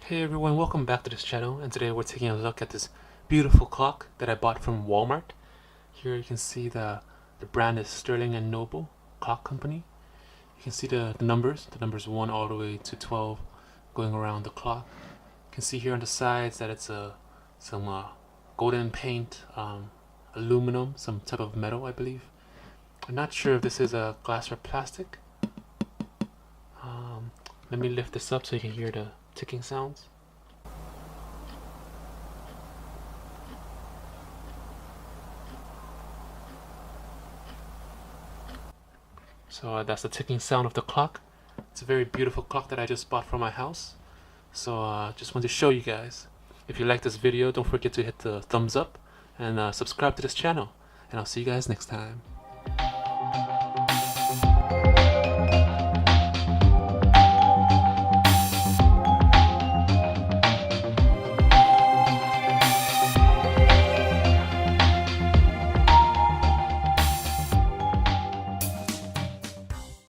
Hey everyone, welcome back to this channel, and today we're taking a look at this beautiful clock that I bought from Walmart. Here you can see the brand is Sterling and Noble Clock Company. You can see the numbers 1 all the way to 12 going around the clock. You can see here on the sides that it's some golden paint, aluminum, some type of metal I believe. I'm not sure if this is a glass or plastic. Let me lift this up so you can hear the ticking sounds. So that's the ticking sound of the clock. It's a very beautiful clock that I just bought for my house. So just want to show you guys. If you like this video, don't forget to hit the thumbs up and subscribe to this channel. And I'll see you guys next time.